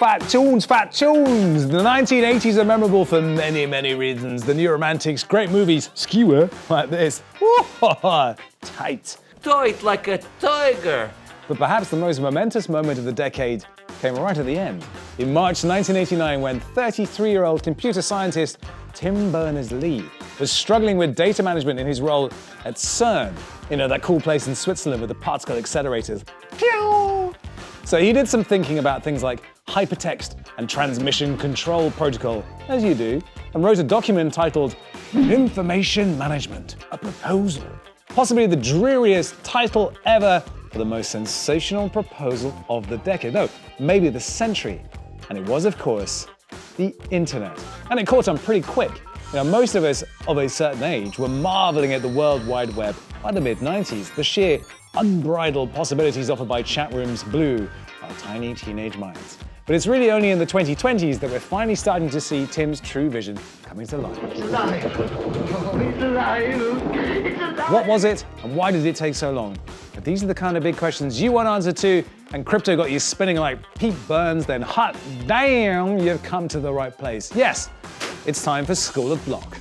Fat tunes, fat tunes! The 1980s are memorable for many, many reasons. The New Romantics, great movies, skewer like this. Tight. Tight like a tiger. But perhaps the most momentous moment of the decade came right at the end. In March 1989, when 33-year-old computer scientist Tim Berners-Lee was struggling with data management in his role at CERN. You know, that cool place in Switzerland with the particle accelerators. Pew! So he did some thinking about things like hypertext and transmission control protocol, as you do, and wrote a document titled Information Management, a Proposal. Possibly the dreariest title ever for the most sensational proposal of the decade. No, maybe the century. And it was, of course, the internet. And it caught on pretty quick. You know, most of us of a certain age were marveling at the World Wide Web by the mid-90s. The sheer unbridled possibilities offered by chat rooms blew our tiny teenage minds. But it's really only in the 2020s that we're finally starting to see Tim's true vision coming to life. It's alive. Oh, it's alive. It's alive. What was it, and why did it take so long? If these are the kind of big questions you want answer to, and crypto got you spinning like Pete Burns, then hot damn, you've come to the right place. Yes, it's time for School of Block.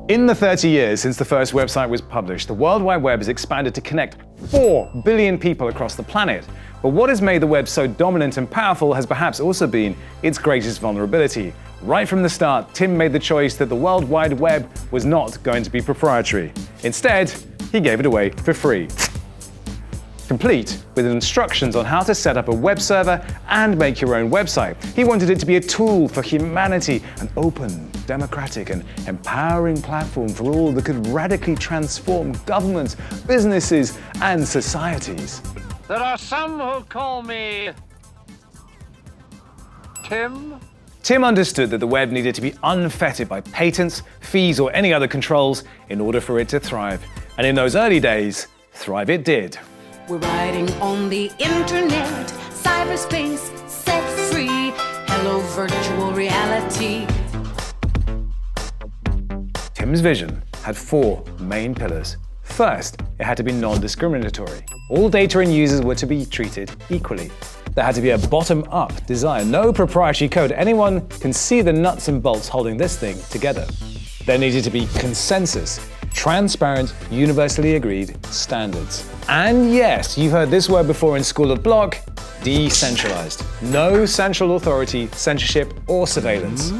In the 30 years since the first website was published, the World Wide Web has expanded to connect 4 billion people across the planet. But what has made the web so dominant and powerful has perhaps also been its greatest vulnerability. Right from the start, Tim made the choice that the World Wide Web was not going to be proprietary. Instead, he gave it away for free, complete with instructions on how to set up a web server and make your own website. He wanted it to be a tool for humanity, an open, democratic, and empowering platform for all that could radically transform governments, businesses, and societies. There are some who call me Tim. Tim understood that the web needed to be unfettered by patents, fees, or any other controls in order for it to thrive. And in those early days, thrive it did. We're riding on the internet, cyberspace, set free, hello virtual reality. Tim's vision had 4 main pillars. First, it had to be non-discriminatory. All data and users were to be treated equally. There had to be a bottom-up design, no proprietary code. Anyone can see the nuts and bolts holding this thing together. There needed to be consensus, transparent, universally agreed standards. And yes, you've heard this word before in School of Block, decentralized. No central authority, censorship, or surveillance.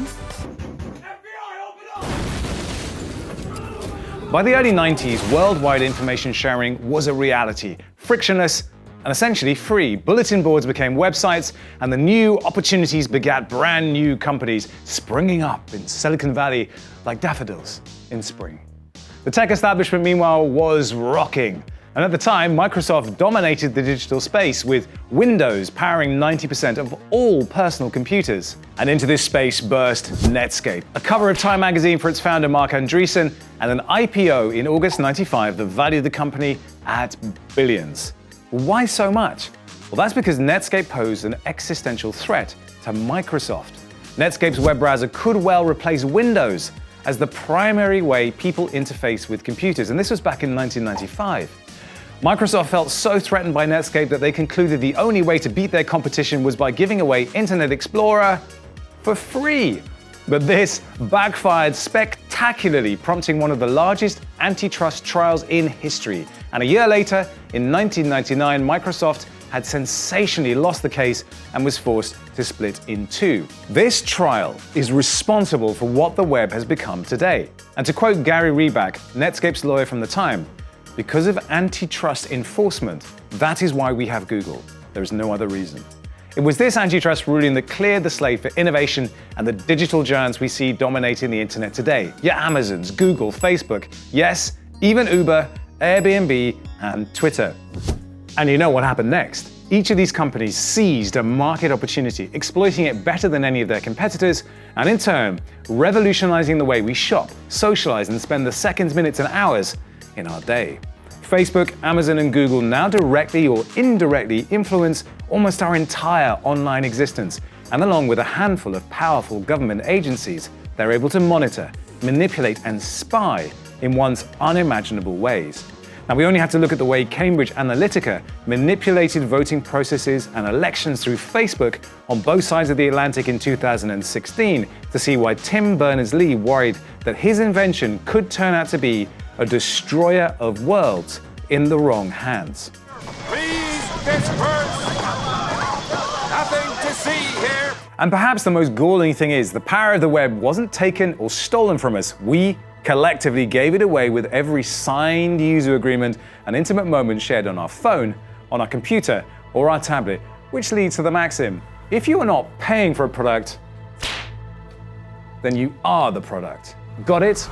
By the early 90s, worldwide information sharing was a reality, frictionless and essentially free. Bulletin boards became websites, and the new opportunities begat brand new companies springing up in Silicon Valley like daffodils in spring. The tech establishment, meanwhile, was rocking. And at the time, Microsoft dominated the digital space, with Windows powering 90% of all personal computers. And into this space burst Netscape, a cover of Time magazine for its founder Mark Andreessen, and an IPO in August '95 that valued the company at billions. Why so much? Well, that's because Netscape posed an existential threat to Microsoft. Netscape's web browser could well replace Windows as the primary way people interface with computers, and this was back in 1995. Microsoft felt so threatened by Netscape that they concluded the only way to beat their competition was by giving away Internet Explorer for free. But this backfired spectacularly, prompting one of the largest antitrust trials in history. And a year later, in 1999, Microsoft had sensationally lost the case and was forced to split in 2. This trial is responsible for what the web has become today. And to quote Gary Reback, Netscape's lawyer from the time, "Because of antitrust enforcement, that is why we have Google. There is no other reason." It was this antitrust ruling that cleared the slate for innovation and the digital giants we see dominating the internet today. Your Amazons, Google, Facebook, yes, even Uber, Airbnb, and Twitter. And you know what happened next? Each of these companies seized a market opportunity, exploiting it better than any of their competitors, and in turn, revolutionizing the way we shop, socialize, and spend the seconds, minutes, and hours in our day. Facebook, Amazon, and Google now directly or indirectly influence almost our entire online existence. And along with a handful of powerful government agencies, they're able to monitor, manipulate, and spy in once unimaginable ways. Now, we only have to look at the way Cambridge Analytica manipulated voting processes and elections through Facebook on both sides of the Atlantic in 2016 to see why Tim Berners-Lee worried that his invention could turn out to be a destroyer of worlds in the wrong hands. Please disperse! Nothing to see here! And perhaps the most galling thing is, the power of the web wasn't taken or stolen from us. We collectively gave it away with every signed user agreement and intimate moment shared on our phone, on our computer, or our tablet, which leads to the maxim: if you are not paying for a product, then you are the product. Got it?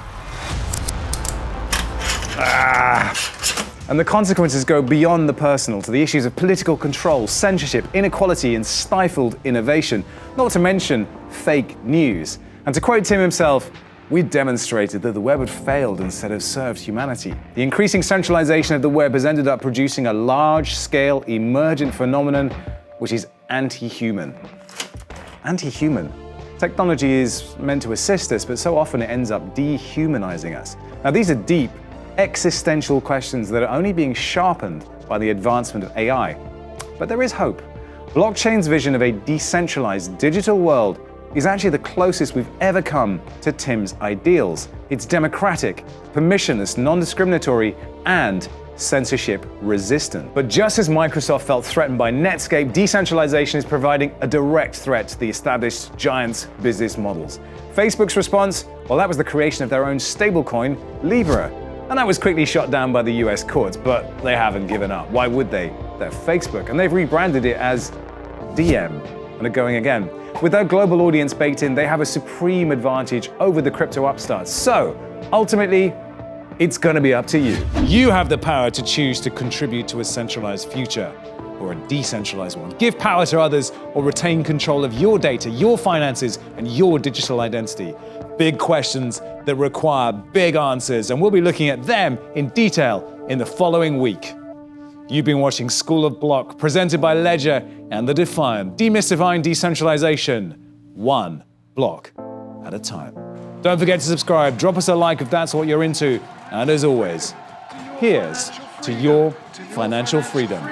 And the consequences go beyond the personal to the issues of political control, censorship, inequality, and stifled innovation, not to mention fake news. And to quote Tim himself, "We demonstrated that the web had failed instead of served humanity." The increasing centralization of the web has ended up producing a large-scale emergent phenomenon which is anti-human. Anti-human. Technology is meant to assist us, but so often it ends up dehumanizing us. Now, these are deep, existential questions that are only being sharpened by the advancement of AI. But there is hope. Blockchain's vision of a decentralized digital world is actually the closest we've ever come to Tim's ideals. It's democratic, permissionless, non-discriminatory, and censorship-resistant. But just as Microsoft felt threatened by Netscape, decentralization is providing a direct threat to the established giants' business models. Facebook's response? Well, that was the creation of their own stablecoin, Libra. And that was quickly shot down by the US courts, but they haven't given up. Why would they? They're Facebook, and they've rebranded it as Diem, and are going again. With their global audience baked in, they have a supreme advantage over the crypto upstarts. So, ultimately, it's going to be up to you. You have the power to choose to contribute to a centralized future or a decentralized one. Give power to others or retain control of your data, your finances, and your digital identity. Big questions that require big answers, and we'll be looking at them in detail in the following week. You've been watching School of Block, presented by Ledger and The Defiant, demystifying decentralization, one block at a time. Don't forget to subscribe, drop us a like if that's what you're into, and as always, here's to your financial freedom.